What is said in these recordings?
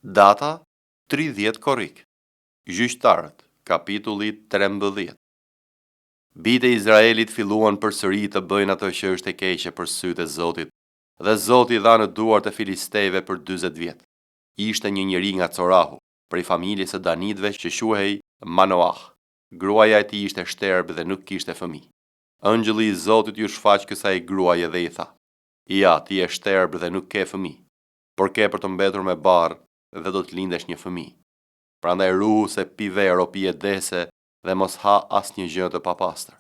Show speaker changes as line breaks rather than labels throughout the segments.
Data 30 korrik. Gjyqtarët, kapitulli 13. Bijtë e Izraelit filluan përsëri të bëjnë ato që është e keqe për sytë e Zotit, dhe Zoti dha në duart e filisteve për 40 vjet. Ishte një njeri nga Corahu, prej familjes së Danitëve që quhej Manoah. Gruaja e tij ishte shterb dhe nuk kishte fëmijë. Ëngjëlli i Zotit ju shfaq kësaj gruaje dhe i tha: "Ja, ti je shterb dhe nuk ke fëmijë, por ke për të mbetur me barr dhe do të lindesh një fëmijë. Prandaj ruhu se pi verë o pije dese dhe mos ha asnjë gjë të papastër,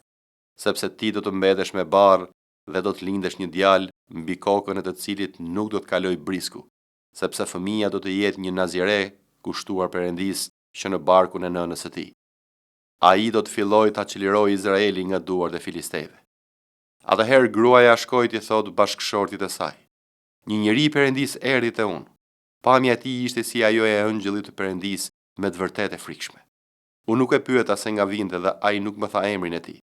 sepse ti do të mbetesh me barr dhe do të lindesh një djalë mbi kokën e të cilit nuk do të kaloj brisku, sepse fëmia do të jetë një nazire kushtuar Perëndis që në barkun e nënës së tij. Ai do të fillojë ta çlirojë Izraelin nga duart e filisteve." Atëherë gruaja shkoi t'i thotë bashkëshortit e saj: "Një njeri i Perëndis erdhi te unë. Pamja e tij ishte si ajo e ëngjëllit të Perëndis, me të vërtetë e frikshme. Unë nuk e pyeta se nga vinte dhe ai nuk më tha emrin e tij,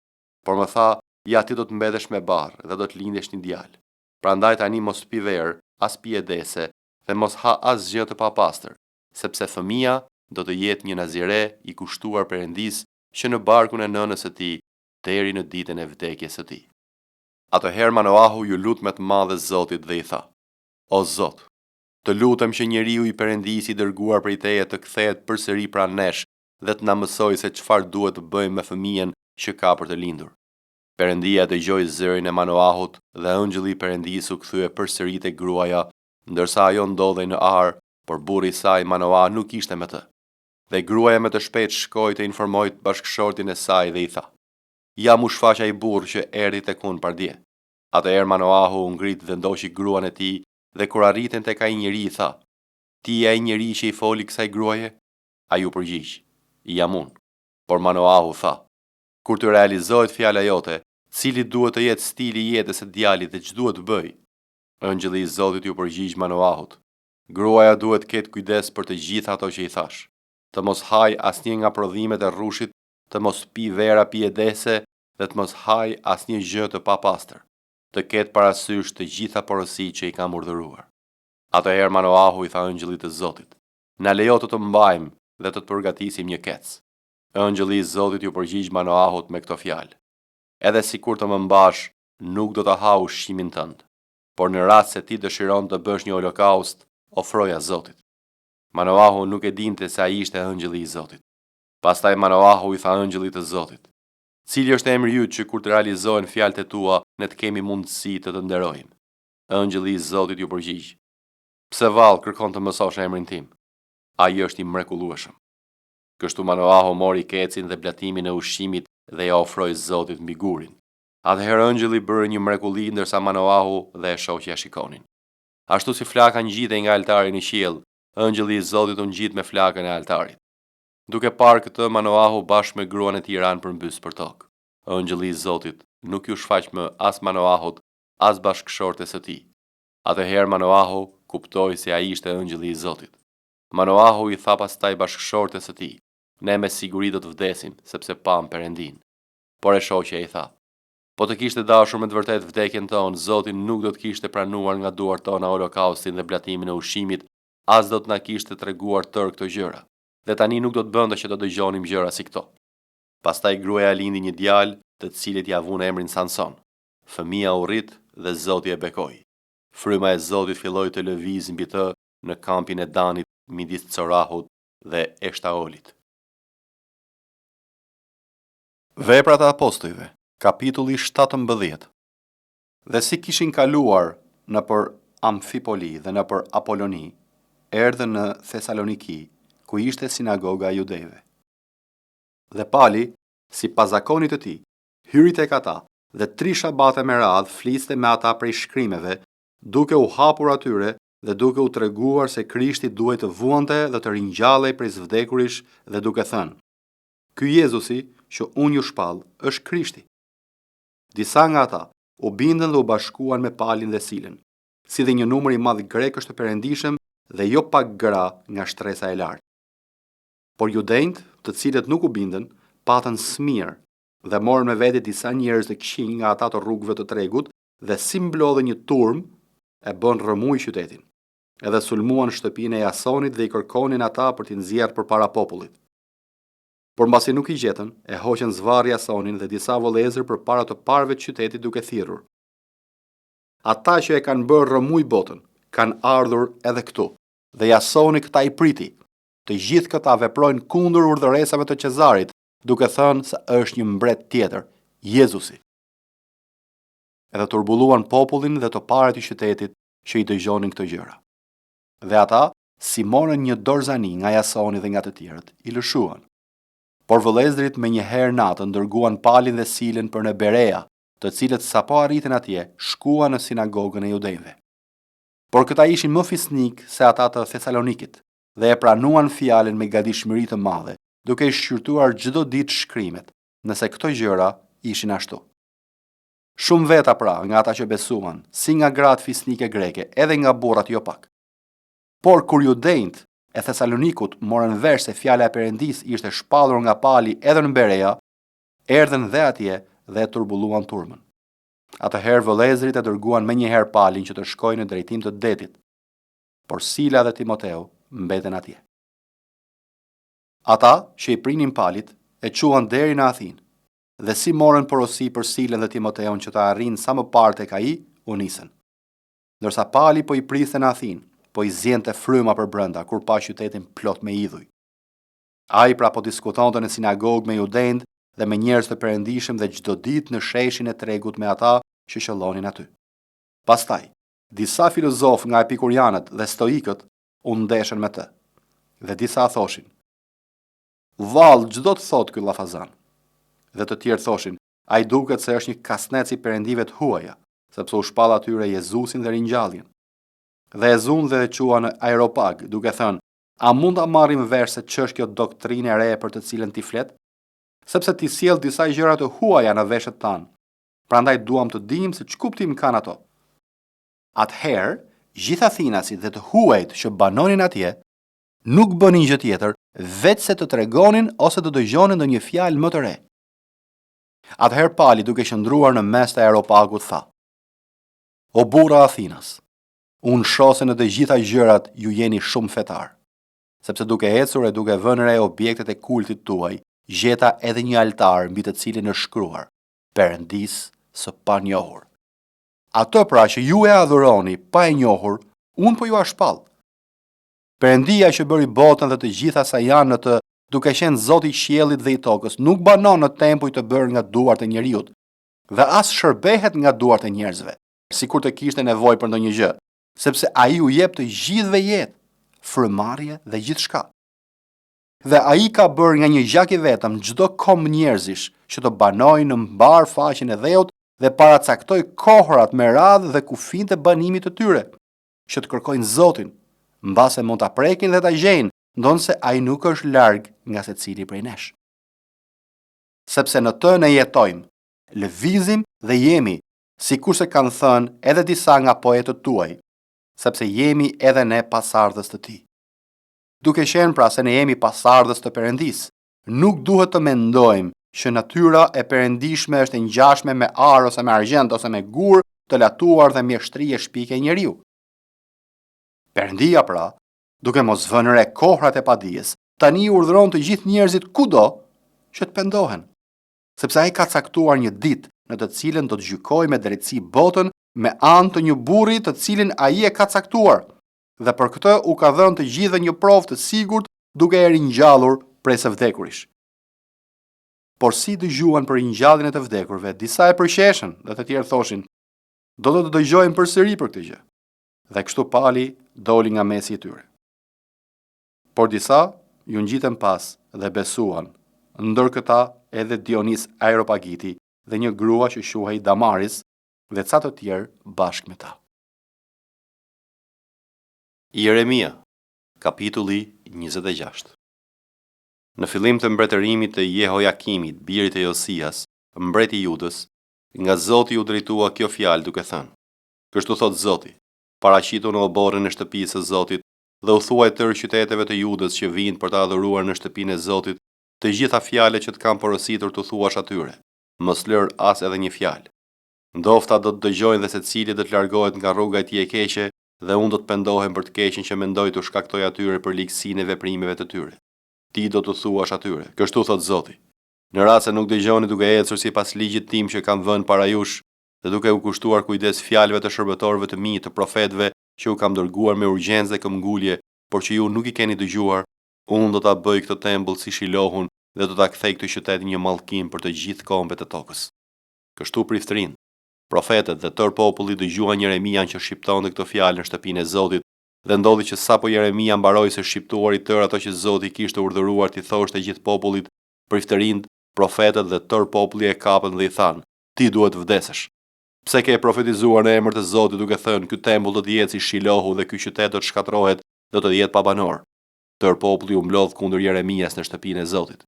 por më tha: ja, ti do të mbetesh me barr dhe do të lindesh një djalë. Prandaj tani mos pi verë, as pije dese dhe mos ha asgjë të papastër, sepse fëmia do të jetë një nazire i kushtuar Perëndis që në barkun e nënës së tij deri në ditën e vdekjes së tij." Atëherë Manoahu ju lut me të madhe Zotit dhe i tha: "O Zot, të lutem që njeriu i Perëndis i dërguar prej teje të kthehet përsëri pranë nesh dhe të na mësojë se çfarë duhet të bëjmë me fëmijën që ka për të lindur." Perëndia dëgjoi zërin e Manoahut dhe ëngjëlli i Perëndis u kthye përsëri te gruaja, ndërsa ajo ndodhej në ar, por burri i saj Manoah nuk ishte me të. Dhe gruaja me të shpejt shkoi të informojë bashkëshortin e saj dhe i tha: "Jam u shfaq ai burr që erdhi tek unë pardje." Atëherë Manoahu u ngrit dhe ndoqi gruan e tij, dhe kur arritën tek ai njeri i tha: "Ti je ai njeri që i foli kësaj gruaje?" Ai u përgjigj: "Jam unë." Por Manoahu tha: "Kur të realizohet fjala jote, cili duhet të jetë stili i jetës së djalit dhe ç'duhet të bëj?" Ëngjëlli i Zotit ju përgjigj Manoahut: "Gruaja duhet të ketë kujdes për të gjitha ato që i thash. Të mos haj asnjë nga prodhimet e rrushit, të mos pi vera pijedese dhe të mos haj asnjë gjë të papastër. Të ketë parasysh të gjitha porositë që i kam urdhëruar." Atëherë Manoahu i tha ëngjëllit të Zotit: "Na lejo të mbajmë dhe të përgatisim një kec." Ëngjëlli i Zotit ju përgjigj Manoahut me këto fjalë: "Edhe sikur të më mbash, nuk do të ha ushqimin tënd, por në rast se ti dëshiron të bësh një holokaust, ofroja Zotit." Manoahu nuk e dinte se ai ishte ëngjëlli i Zotit. Pastaj Manoahu i tha ëngjëllit të Zotit: "Cili është emri yt që kur të realizohen fjalët e tua, ne të kemi mundësi të të nderojmë?" Ëngjëlli i Zotit ju përgjigj: "Pse vallë kërkon të mësosh emrin tim? Ai është i mrekullueshëm." Kështu Manoahu mori kecin dhe blatimin e ushqimit dhe ja ofroi Zotit mbi gurin. Atëherë ëngjëlli bëri një mrekulli ndërsa Manoahu dhe e shoqja shikonin. Ashtu si flaka ngjitej nga altari në qiell, ëngjëlli i Zotit u ngjit me flakën e altarit. Duke parë këtë, Manoahu bashkë me gruan e tij ran përmbys për tokë. Ëngjëlli i Zotit nuk ju shfaq më as Manoahut, as bashkëshortes së tij. Atëherë Manoahu kuptoi se ai ishte ëngjëlli i Zotit. Manoahu i tha pastaj bashkëshortes së tij: "Ne me siguri do të vdesim, sepse pam Perëndin." Por e shoqja i tha: "Po të kishte dashur me të vërtetë vdekjen tonë, Zoti nuk do të kishte pranuar nga duart tona holokaustin dhe blatimin e ushqimit, as do të na kishte treguar tërë këto gjëra. Dhe tani nuk do të bënte që do dëgjonim gjëra si këto." Pastaj gruaja lindi një djalë, të cilit ia vune emrin Sanson. Fëmia u rrit dhe Zoti e bekoi. Fryma e Zotit filloi të lëvizë mbi të në kampin e Danit, midis Corahut dhe Eshtaolit. Veprat e Apostujve, kapitulli 17. Dhe si kishin kaluar në për Amfipoli dhe në për Apoloni, erdhën në Thesaloniki, ku ishte sinagoga e judejve. Dhe Pali, si pas zakonit të tij, hyri tek ata dhe 3 shabate me radhë fliste me ata prej shkrimeve, duke u hapur atyre dhe duke u treguar se Krishti duhet të vuante dhe të ringjallej prej së vdekurish dhe duke thënë: "Ky Jezusi që unë ju shpall është Krishti." Disa nga ata u bindën dhe u bashkuan me Palin dhe Silen, si dhe një numër i madh grekësh të perëndishëm dhe jo pak gra nga shtresa e lartë. Por judenjt, të cilët nuk u bindën, patën smir dhe morën me vete disa njerëz të këqij nga ata të rrugëve të tregut dhe si mblodhe një turm e bën rrëmuj qytetin.
edhe sulmuan shtëpinë e Jasonit dhe i kërkonin ata për t'i nxjerrë përpara popullit. Por mbasi nuk i gjetën, e hoqën zvarri Jasonin dhe disa vëllezër përpara të parëve të qytetit duke thirrur: "Ata që e kanë bërë rrëmuj botën, kanë ardhur edhe këtu, dhe Jasoni këta i priti. Të gjithë këta veprojnë kundër urdhëresave të Cezarit, duke thënë se është një mbret tjetër, Jezusi." Edhe turbulluan popullin dhe të parët i qytetit që i dëgjonin këto gjëra. Dhe ata, si morën një dorzani nga Jasoni dhe nga të tjerët, i lëshuan. Por vëllezërit me një herë natën dërguan palin dhe silen për në Berea, të cilët sapo arritën atje, shkuan në sinagogën e judejve. Por këta ishin më fisnik se ata të Thesalonikit, dhe e pranuan fjalën me gatishmëri të madhe, duke i shqyrtuar çdo ditë shkrimet, nëse këto gjëra ishin ashtu. Shumë veta pra nga ata që besuan, si nga gratë fisnike greke, edhe nga burrat jo pak. Por kur judejt e Thesalonikut morën vesh se fjala e Perëndis ishte shpallur nga pali edhe në Berea, erdhën dhe atje dhe turbulluan turmën. Atëherë vëllezërit e dërguan menjëherë palin që të shkojnë në drejtim të detit, por Sila dhe Timoteu mbeten atje. Ata që i prinin palit e quan deri në Athinë, dhe si morën porosi për Silën dhe Timoteun që të arrinë sa më parë tek ai, u nisën. Ndërsa pali po i priste në Athinë, po i zjente fryma për brenda kur pa qytetin plot me idhuj. Ai pra po diskutonte në sinagogë me judejt dhe me njerëz të perëndishëm dhe çdo ditë në sheshin e tregut me ata që qëllonin aty. Pastaj, disa filozofë nga epikurianët dhe stoikët u ndeshën me të. Dhe disa thoshin: "Vallë, çdo të thot ky llafazan." Dhe të tjerë thoshin: "Ai duket se është një kasnec i perëndive të huaja, sepse u shpall atyre Jezusin dhe ringjalljen." Dhe e zun dhe e qua në Areopag, duke thënë: "A mund ta marrim vesh se ç'është kjo doktrinë e re për të cilën ti flet? Sepse ti sjell disa gjëra të huaja në veshët tanë. Prandaj duam të dimë se ç'kuptim kanë ato." Atëherë, gjithë Athinasit dhe të huajt që banonin atje, nuk bënin gjë tjetër veç se të tregonin ose të dëgjonin ndonjë fjalë më të re. Atëherë pali, duke qëndruar në mes të Areopagut, tha: "O burra Athinas, unë shoh se në të gjitha gjërat ju jeni shumë fetar, sepse duke ecur e duke vënë re objektet e kultit tuaj, gjeta edhe një altar mbi të cilin është shkruar: Perëndis së panjohur. Ato pra që ju e adhuroni pa e njohur, unë po ju ashpall. Perëndia që bëri botën dhe të gjitha sa janë në të, duke qenë Zoti i qiellit dhe i tokës, nuk banon në tempuj të bërë nga duart e njeriut, dhe as shërbehet nga duart e njerëzve, sikur të kishte nevojë për ndonjë gjë, sepse ai u jep të gjithëve jetë, frymëmarrje dhe gjithçka. Dhe ai ka bërë nga një gjak i vetëm çdo kom njerëzish që të banojnë në mbar faqen e dheut dhe paracaktoi kohrat me radhë dhe kufijtë e banimit të tyre, që të kërkojnë Zotin, mbase mund ta prekin dhe ta gjejnë, ndonse ai nuk është larg nga secili prej nesh. Sepse në të ne jetojmë, lëvizim dhe jemi, sikurse kanë thënë edhe disa nga poetët tuaj, sepse jemi edhe ne pasardhës të tij. Duke qenë pra se ne jemi pasardhës të Perëndis, nuk duhet të mendojmë që natyra e perëndishme është e ngjashme me ar ose me argjend ose me gur të latuar dhe mjeshtri e shpike e njeriu. Perëndia pra, duke mos vënë re kohrat e padijes, tani urdhëron të gjithë njerëzit kudo që të pendohen, sepse ai ka caktuar një ditë në të cilën do të gjykojë me drejtësi botën me anë të një burri të cilin ai e ka caktuar, dhe për këtë u ka dhënë të gjithëve një provë të sigurt duke e ringjallur prej së vdekurish. Por si dëgjuan për ringjalljen e të vdekurve, disa e përqeshën dhe të tjerë thoshin: "Do të dëgjojmë përsëri për këtë gjë." Dhe kështu pali doli nga mesi i tyre. Por disa ju ngjitën pas dhe besuan, ndër këta edhe Dionis Areopagiti dhe një grua që quhej Damaris dhe ca të tjerë bashkë me ta.
Jeremia, kapitulli 26. Në fillim të mbretërimit të Jehojakimit, birit e Josias, mbreti i Judës, nga Zoti u drejtua kjo fjalë duke thënë: "Kështu thot Zoti, paraqitu në oborrin e shtëpisë së Zotit dhe u thuaj tërë qyteteve të Judës që vijnë për të adhuruar në shtëpinë e Zotit, të gjitha fjalët që të kam porositur të thuash atyre, mos lër as edhe një fjalë. Ndofta do të dëgjojnë dhe secili do të largohet nga rruga e tij e keqe dhe unë do të pendohem për të keqen që mendoj të shkaktoj atyre për ligësinë e veprimeve të tyre. Ti do të thuash atyre, kështu thot Zoti. Në rast se nuk dëgjoni duke ecur sipas ligjit tim që kam vënë para jush, dhe duke u kushtuar kujdes fjalëve të shërbëtorëve të mi, të profetëve që u kam dërguar me urgjencë dhe këmbgulje, por që ju nuk i keni dëgjuar, unë do ta bëj këtë tempull si Shilohun dhe do ta kthej këtë qytet një mallkim për të gjithë kombet e tokës. Kështu priftërinë, profetët dhe tërë populli dëgjuan Jeremian që shqiptonte këtë fjalë në shtëpinë e Zotit, dhe ndodhi që sapo Jeremia mbaroi së shqiptuari tërë ato që Zoti kishte urdhëruar t'i thoshte gjithë popullit, priftërinë, profetët dhe tërë populli e kapën dhe i thanë: Ti duhet vdesësh. Pse ke profetizuar në emër të Zotit duke thënë ky tempull do të jetë si Shilohu dhe ky qytet do të shkatërrohet, do të jetë pa banor? Tërë populli u mblodh kundër Jeremias në shtëpinë e Zotit.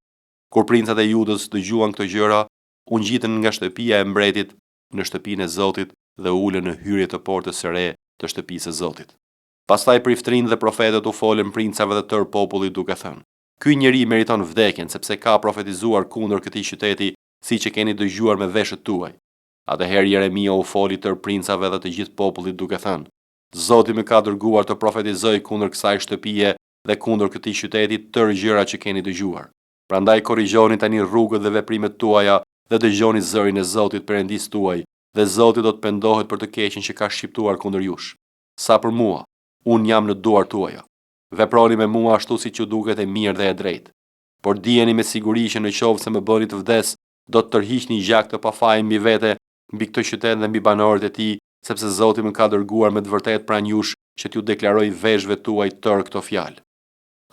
Kur princat e Judës dëgjuan këto gjëra, u ngjitën nga shtëpia e mbretit në shtëpinë e Zotit dhe ulën në hyrje të portës së re të shtëpisë së Zotit. Pastaj priftërinë dhe profetët u folën princave dhe tërë popullit duke thënë: Ky njeri meriton vdekjen sepse ka profetizuar kundër këtij qyteti, siç e keni dëgjuar me veshët tuaj. Atëherë Jeremia u foli tërë princave dhe të gjithë popullit duke thënë: Zoti më ka dërguar të profetizoj kundër kësaj shtëpie dhe kundër këtij qyteti tërë gjërat që keni dëgjuar. Prandaj korrigjoni tani rrugët dhe veprimet tuaja dhe dëgjoni zërin e Zotit Perëndis tuaj, dhe Zoti do të pendohet për të keqen që ka shqiptuar kundër jush. Sa për mua, unë jam në duar tuaja. Veproni me mua ashtu siç ju duket e mirë dhe e drejtë. Por dijeni me siguri që në qoftë se më bëni të vdes, do të tërhiqni gjak të pafajin mbi vete, mbi këtë qytet dhe mbi banorët e tij, sepse Zoti më ka dërguar me të vërtetë pranë jush që t'ju deklaroj veshëve tuaj tërë këto fjalë.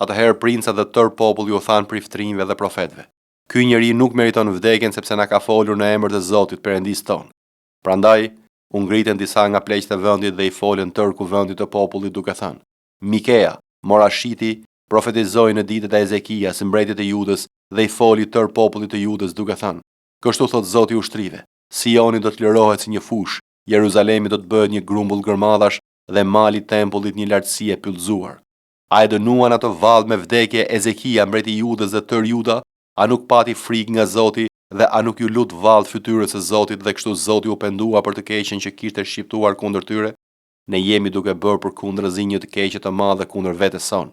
Atëherë princat dhe tërë populli u thanë priftërinjve dhe profetëve: Ky njeri nuk meriton vdekjen sepse na ka folur në emër të Zotit Perëndis tonë. Prandaj u ngritën disa nga pleqtë e vendit dhe i folën tërë kuvendit të popullit duke thënë: Mikea, Morashiti, profetizoi në ditët e Ezekias, mbretit e Judës, dhe i foli tërë popullit të Judës duke thënë: Kështu thot Zoti i ushtrive, Sioni do të lirohet si një fush, Jeruzalemi do të bëhet një grumbull gërmadhash dhe mali i tempullit një lartësi e pyllëzuar. A e dënuan ato vallë me vdekje Ezekia, mbreti i Judës dhe tërë Juda? A nuk pati frikë nga Zoti dhe a nuk ju lut vallë fytyrës së Zotit dhe kështu Zoti u pendua për të keqen që kishte shqiptuar kundër tyre? Ne jemi duke bërë përkundërzi një të keqe të madhe kundër vetes son.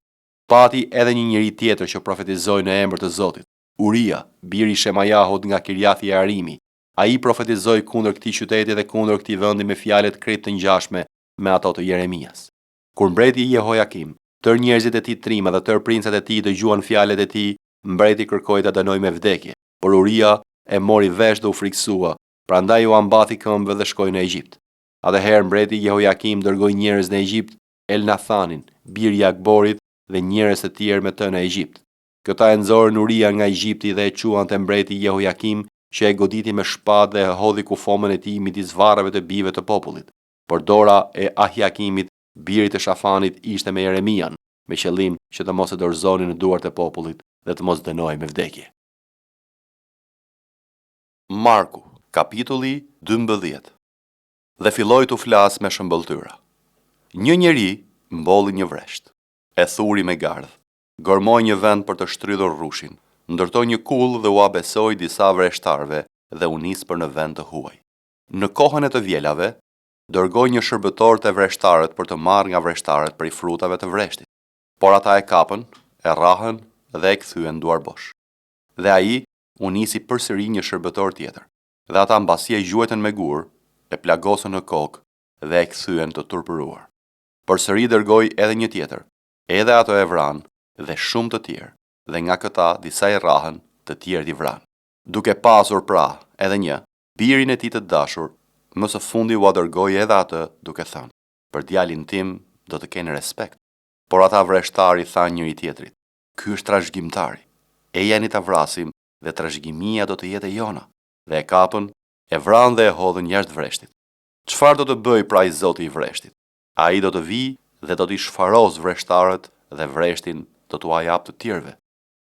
Pati edhe një njeri tjetër që profetizoi në emër të Zotit, Uria, biri i Shemajahut nga Kirjathi Jearimi. Ai profetizoi kundër këtij qyteti dhe kundër këtij vendi me fjalë të krejtë të ngjashme me ato të Jeremias. Kur mbreti Jehojakim, tërë njerëzit e tij trima dhe tërë princat e tij dëgjuan fjalët e tij, mbreti kërkoi ta dënoi me vdekje, por Uria e mori vesh dhe u friksua, prandaj u ambathi këmbëve dhe shkoi në Egjipt. Atëherë mbreti Jehojakim dërgoi njerëz në Egjipt, Elnathanin, biri i Akborit, dhe njerëz të tjerë me të në Egjipt. Këta e nxorën Uria nga Egjipti dhe e quan te mbreti Jehojakim, që e goditi me shpatë dhe e hodhi kufomën e tij midis varreve të bijve të popullit. Por dora e Ahjakimit, birit të Shafanit, ishte me Jeremian, me qëllim që të mos e dorëzonin në duart e popullit dhe të mos dënohej me vdekje. Marku, kapitulli 12. Dhe filloi të flas me shëmbëlltyra. Një njeri mbolli një vresht, e thuri me gardh, gërmoi një vend për të shtrydhur rrushin, ndërtoi një kull dhe u abesoi disa vreshtarve dhe u nis për në vend të huaj. Në kohën e të vjelave, dërgoi një shërbëtor te vreshtarët për të marrë nga vreshtarët prej frutave të vreshtit. Por ata e kapën, e rrahën dhe e kthyen duar bosh. Dhe ai u nisi përsëri një shërbëtor tjetër. Dhe ata mbasi e gjuajtën me gur, e plagosën në kokë dhe e kthyen të turpëruar. Përsëri dërgoi edhe një tjetër. Edhe ato e vranë dhe shumë të tjerë, dhe nga këta disa i rrahën, të tjerë i vranë. Duke pasur pra edhe një, birin e tij të dashur, më së fundi u dërgoi edhe atë duke thënë: Për djalin tim do të keni respekt. Por ata vreshtari thanë njëri tjetrit: Ky është trashëgimtari. E jeni ta vrasim dhe trashëgimia do të jetë e jona. Dhe e kapën, e vranë dhe e hodhën jashtë vreshtit. Çfarë do të bëj pra i Zoti i vreshtit? Ai do të vijë dhe do t'i shfaros vreshtarët dhe vreshtin do t'u jap të tjerëve.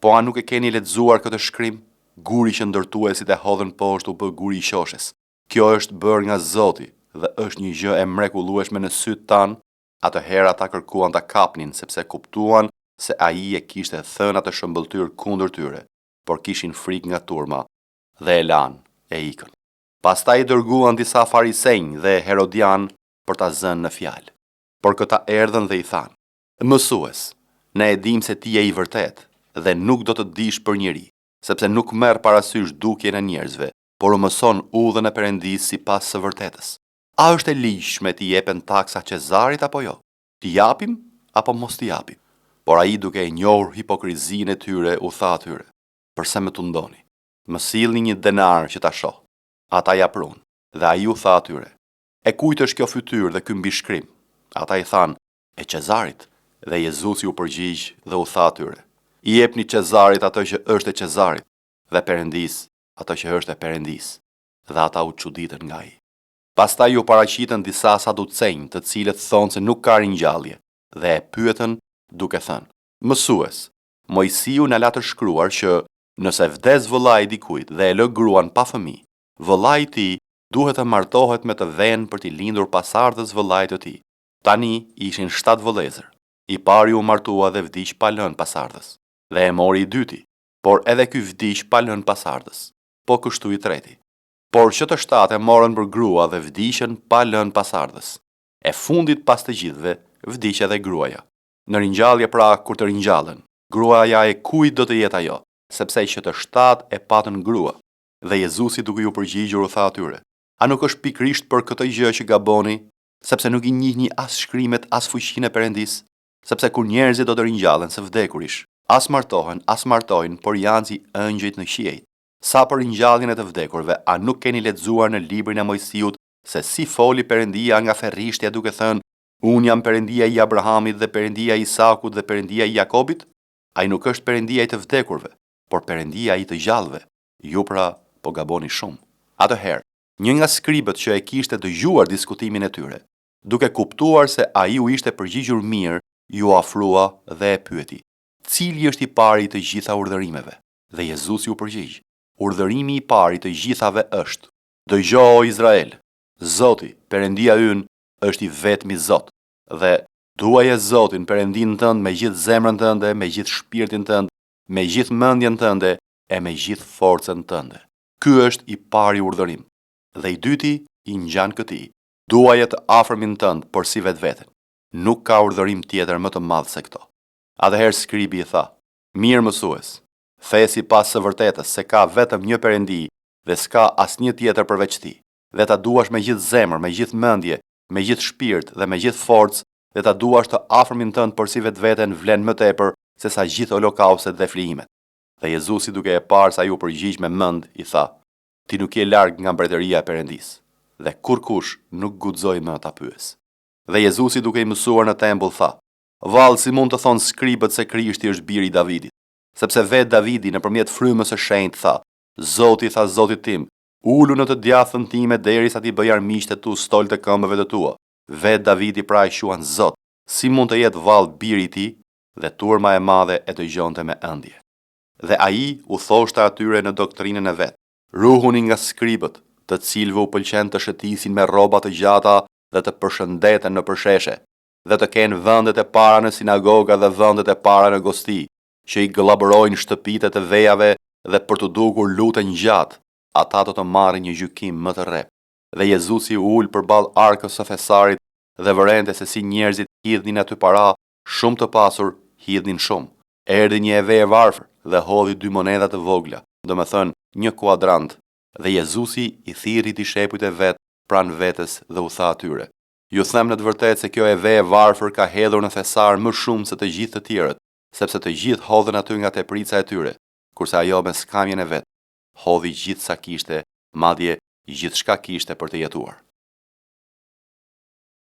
Po a nuk e keni lexuar këtë shkrim? Guri që ndërtuesit e hodhën poshtë u bë guri i qoshes. Kjo është bërë nga Zoti dhe është një gjë e mrekullueshme në sytë tanë. Atëherë ata kërkuan ta kapnin sepse kuptuan se ai e kishte thënë atë shëmbëltyr kundër tyre, por kishin frikë nga turma dhe e lanë e ikën. Pastaj dërguan disa farisejnë dhe herodian për ta zënë në fjalë.
por këta erdhën dhe i thanë: Mësues, ne e dim se ti je i vërtet dhe nuk do të dish për njeri, sepse nuk merr parasysh dukjen e njerëzve, por u mëson udhën e Perëndisë sipas së vërtetës. A është e ligjshme t'i jepen taksa Cezarit apo jo? T'i japim apo mos t'i japim? Por ai duke e njohur hipokrizinë e tyre u tha atyre: Përse më tundoni? Më sillni një denar që ta shoh. Ata ja prunë, dhe ai u tha atyre: E kujt është kjo fytyrë dhe ky mbishkrim? Ata i thanë: E Cezarit. Dhe Jezusi u përgjigj dhe u tha atyre: I jepni Cezarit atë që është e Cezarit, dhe Perëndis atë që është e Perëndis. Dhe ata u çuditën nga ai. Pastaj u paraqitën disa saducenj, të cilët thonë se nuk ka ringjallje, dhe e pyetën duke thënë: Mësues, Mojsiu na la të shkruar që nëse vdes vëllai i dikujt dhe e lë gruan pa fëmijë, vëllai i tij duhet të martohet me të venë për t'i lindur pasardhës vëllait të tij. Tani ishin 7 vëllezër. I pari u martua dhe vdiq pa lënë pasardhës, dhe e mori i dyti, por edhe ky vdiq pa lënë pasardhës, po kështu i treti. Por që të 7 e morën për grua dhe vdiqën pa lënë pasardhës. E fundit pas të gjithëve, vdiq edhe gruaja. Në ringjallje pra, kur të ringjallën, gruaja e kujt do të jetë ajo, sepse që të 7 e patën grua. Dhe Jezusi duke ju përgjigjur u tha atyre: A nuk është pikrisht për këtë gjë që gaboni, sepse nuk i njihni as shkrimet as fuqinë e Perëndisë? Sepse kur njerëzit do të ringjallen së vdekurish, as martohen, as martojnë, por janë si ëngjëjt në qiejt. Sa për ringjalljen e të vdekurve, a nuk keni lexuar në librin e Mojsiut se si foli Perëndia nga ferrishtja duke thënë: Unë jam Perëndia i Abrahamit dhe Perëndia i Isakut dhe Perëndia i Jakobit? Ai nuk është Perëndia i të vdekurve, por Perëndia i të gjallëve. Ju pra po gaboni shumë. Atëherë, një nga skribët që e kishte dëgjuar diskutimin e tyre, duke kuptuar se ai u ishte përgjigjur mirë, ju afrua dhe e pyeti: Cili është i pari i të gjitha urdhërimeve? Dhe Jezusi u përgjigj: Urdhërimi i pari i të gjithave është: Dëgjo o Izrael, Zoti, Perëndia ynë, është i vetmi Zot, dhe duaje Zotin Perëndin tënd me gjithë zemrën tënde, me gjithë shpirtin tënd, me gjithë mendjen tënde e me gjithë forcën tënde. Ky është i pari urdhërim. Dhe i dyti i ngjan këtij: Duaje të afërmin tënd, por si vetveten. Nuk ka urdhërim tjetër më të madh se këto. Atëherë skribi i tha: Mirë mësues, the sipas së vërtetës se ka vetëm një Perëndi dhe s'ka asnjë tjetër përveç tij, dhe ta duash me gjithë zemër, me gjithë mendje, me gjithë shpirt dhe me gjithë forcë, dhe ta duash të afërmin tënd por si vetveten vlen më tepër se sa gjithë holokaustet dhe flijimet. Dhe Jezusi duke e parë se ai u përgjigj me mend, i tha: Ti nuk je larg nga mbretëria e Perëndisë. Dhe kurkush nuk guxoi më ta pyes. Dhe Jezusi duke i mësuar në tempull tha: Vallë, si mund të thonë skribët se Krishti është biri i Davidit? Sepse vetë Davidi nëpërmjet frymës së shenjtë tha: Zoti tha Zotit tim: Ulu në të djathën time derisa ti bëj armiqtë tu stol të këmbëve të tua. Vetë Davidi pra e quan Zot. Si mund të jetë vallë biri i tij? Dhe turma e madhe e dëgjonte me ëndje. Dhe ai u thoshte atyre në doktrinën e vet: Ruhuni nga skribët, të cilëve u pëlqen të shëtisin me rroba të gjata dhe të përshëndeten në përsheshe, dhe të kenë vendet e para në sinagoga dhe vendet e para në gosti, që i gëllabërojnë shtëpitë të vejave dhe për të dukur lutën gjatë, ata do të marrin një gjykim më të rreptë. Dhe Jezusi u ul përballë arkës së thesarit dhe vërente se si njerëzit hidhnin aty para, shumë të pasur hidhnin shumë. Erdhi një eve e varfër dhe hodhi 2 monedha të vogla, domethënë 1 kuadrant, dhe Jezusi i thirri dishepujt e vet pranë vetes dhe u tha atyre: Ju them në të vërtetë se kjo eve e varfër ka hedhur në thesar më shumë se të gjithë të tjerët, sepse të gjithë hodhen aty nga teprica e tyre, kurse ajo me skamjen e vet hodhi gjithë sa kishte, madje gjithçka kishte për të jetuar.